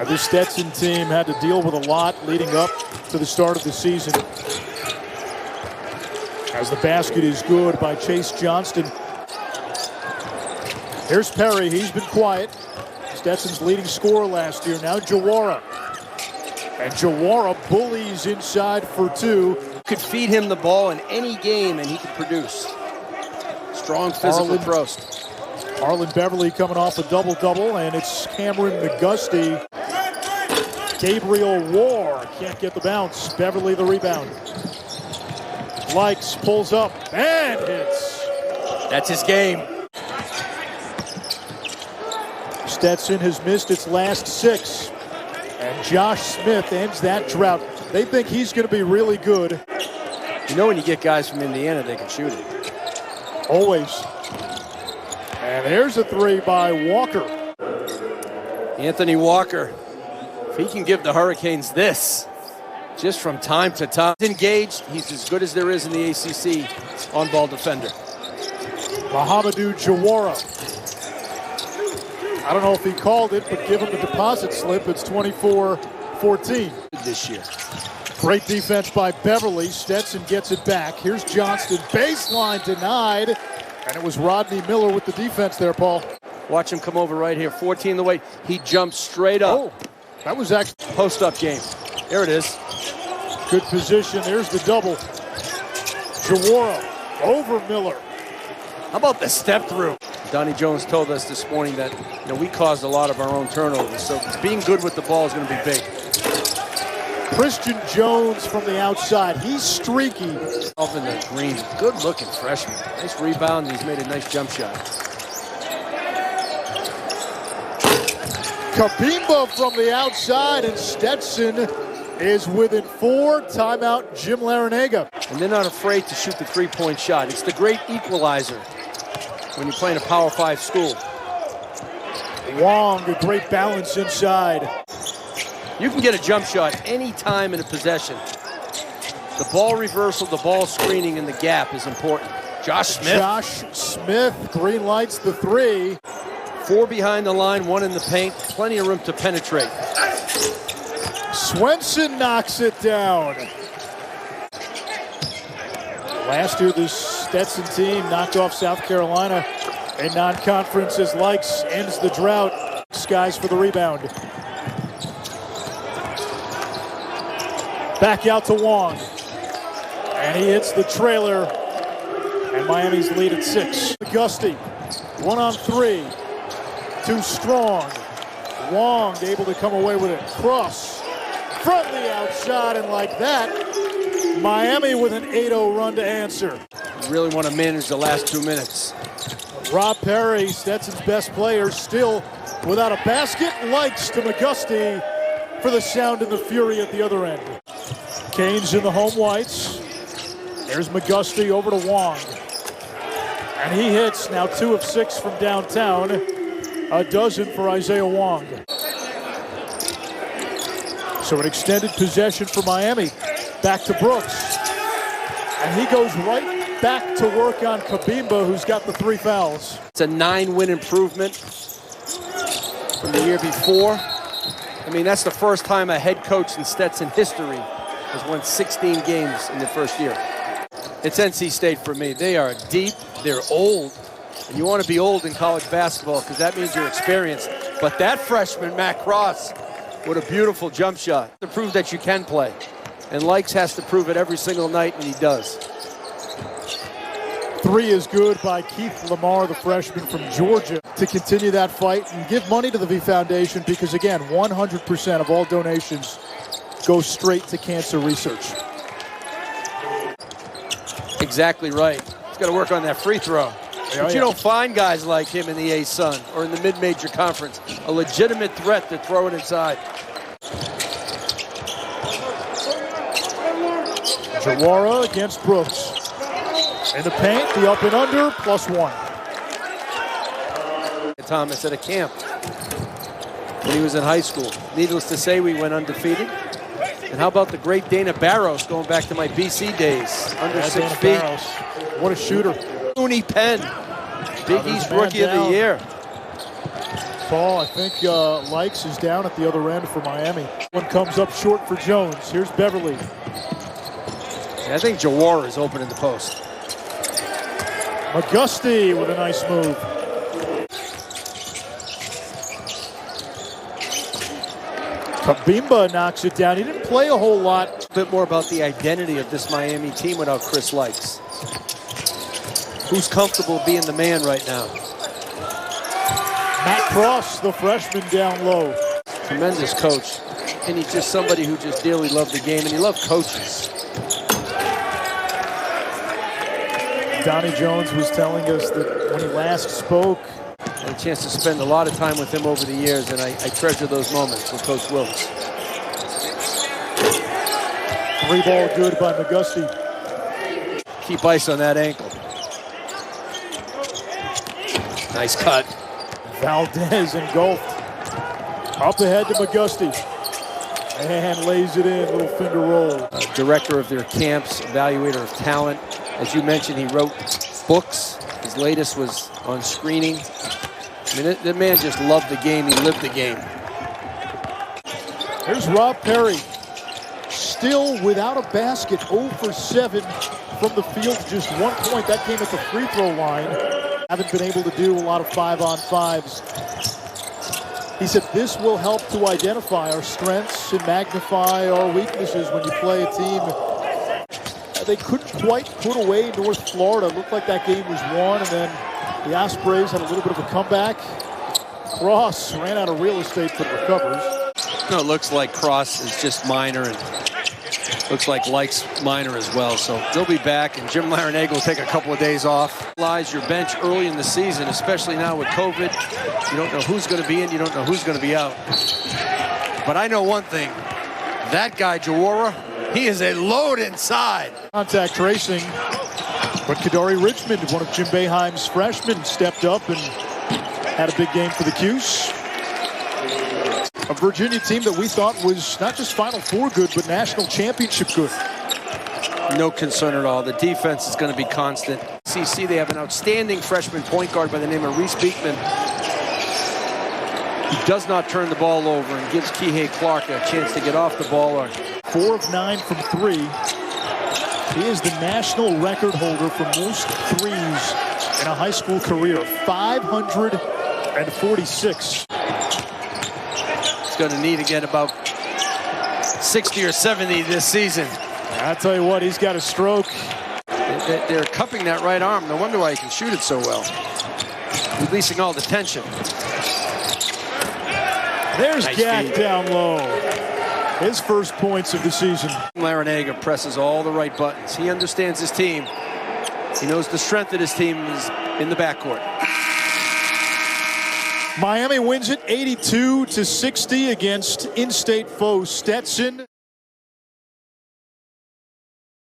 This Stetson team had to deal with a lot leading up to the start of the season. As the basket is good by Chase Johnston. Here's Perry. He's been quiet. Stetson's leading scorer last year. Now Jawara. And Jawara bullies inside for two. Could feed him the ball in any game and he could produce. Strong physical throws. Arlen Beverly coming off a double-double, and it's Kameron McGusty. Gabriel War can't get the bounce. Beverly the rebound. Lykes pulls up and hits. That's his game. Stetson has missed its last 6. And Josh Smith ends that drought. They think he's going to be really good. You know when you get guys from Indiana, they can shoot it. Always. And there's a three by Walker. Anthony Walker, if he can give the Hurricanes this, just from time to time. Engaged, he's as good as there is in the ACC on-ball defender. Mahamadou Jawara. I don't know if he called it, but give him the deposit slip. It's 24-14. This year. Great defense by Beverly. Stetson gets it back. Here's Johnston. Baseline denied. And it was Rodney Miller with the defense there, Paul. Watch him come over right here. 14 the way. He jumps straight up. Oh, that was actually post-up game. There it is. Good position. There's the double. Jawara over Miller. How about the step through? Donnie Jones told us this morning that we caused a lot of our own turnovers, so being good with the ball is going to be big. Christian Jones from the outside. He's streaky. Up in the green. Good-looking freshman. Nice rebound. He's made a nice jump shot. Kabimba from the outside, and Stetson is within 4. Timeout, Jim Larinaga. And they're not afraid to shoot the three-point shot. It's the great equalizer when you're playing a Power 5 school. Wong, a great balance inside. You can get a jump shot any time in a possession. The ball reversal, the ball screening, and the gap is important. Josh Smith green lights the 3. 4 behind the line, 1 in the paint. Plenty of room to penetrate. Swenson knocks it down. Last year, this Stetson team knocked off South Carolina in non-conference as Lykes ends the drought. Skies for the rebound. Back out to Wong. And he hits the trailer. And Miami's lead at 6. McGusty, 1 on 3. Too strong. Wong able to come away with it. Cross. From the outside, and like that, Miami with an 8-0 run to answer. You really want to manage the last 2 minutes. Rob Perry, Stetson's best player, still without a basket. Lykes to McGusty for the sound and the fury at the other end. Canes in the home whites. There's McGusty over to Wong. And he hits now 2 of 6 from downtown. A dozen for Isaiah Wong. So an extended possession for Miami. Back to Brooks. And he goes right back to work on Kabimba, who's got the 3 fouls. It's a 9-win improvement from the year before. I mean, that's the first time a head coach in Stetson history has won 16 games in the first year. It's NC State for me. They are deep, they're old, and you want to be old in college basketball because that means you're experienced. But that freshman, Matt Cross, what a beautiful jump shot to prove that you can play. And Lykes has to prove it every single night, and he does. 3 is good by Keith Lamar, the freshman from Georgia, to continue that fight and give money to the V Foundation because, again, 100% of all donations go straight to cancer research. Exactly right. He's got to work on that free throw. But you don't find guys like him in the A-Sun or in the mid-major conference. A legitimate threat to throw it inside. Jawara against Brooks. In the paint, the up and under, +1. Thomas at a camp when he was in high school. Needless to say, we went undefeated. And how about the great Dana Barros, going back to my BC days, under 6 feet. Barros. What a shooter. Mooney Penn, Big East Rookie of the Year. Paul, I think Lykes is down at the other end for Miami. One comes up short for Jones. Here's Beverly. I think Jawara is open in the post. McGusty with a nice move. Kabimba knocks it down. He didn't play a whole lot. A bit more about the identity of this Miami team without Chris Lykes. Who's comfortable being the man right now? Matt Cross, the freshman, down low. Tremendous coach. And he's just somebody who just dearly loved the game, and he loved coaches. Donnie Jones was telling us that when he last spoke, I had a chance to spend a lot of time with him over the years, and I treasure those moments with Coach Wilkes. 3-ball good by McGusty. Keep ice on that ankle. Nice cut. Valdez engulfed. Up ahead to McGusty. And lays it in, little finger roll. Director of their camps, evaluator of talent. As you mentioned, he wrote books. His latest was on screening. I mean, the man just loved the game. He lived the game. Here's Rob Perry. Still without a basket, 0 for 7 from the field. Just 1 point. That came at the free throw line. Haven't been able to do a lot of 5-on-5s. He said this will help to identify our strengths and magnify our weaknesses when you play a team. They couldn't quite put away North Florida. It looked like that game was won, and then the Ospreys had a little bit of a comeback. Cross ran out of real estate but recovers. No, it looks like Cross is just minor, and looks like Lykes minor as well. So they'll be back, and Jim Larinaga will take a couple of days off. Lies your bench early in the season, especially now with COVID. You don't know who's going to be in, you don't know who's going to be out. But I know one thing. That guy, Jawara, he is a load inside. Contact tracing. But Kadari Richmond, one of Jim Boeheim's freshmen, stepped up and had a big game for the Cuse. A Virginia team that we thought was not just Final Four good, but national championship good. No concern at all. The defense is going to be constant. ACC, they have an outstanding freshman point guard by the name of Reese Beekman. He does not turn the ball over and gives Kihei Clark a chance to get off the ball. 4 of 9 from 3. He is the national record holder for most threes in a high school career. 546. He's going to need to get about 60 or 70 this season. I'll tell you what, he's got a stroke. They're cupping that right arm. No wonder why he can shoot it so well. Releasing all the tension. There's Nice Jack feed. down low. His first points of the season. Larinaga presses all the right buttons. He understands his team. He knows the strength of his team is in the backcourt. Miami wins it 82-60 against in-state foe Stetson.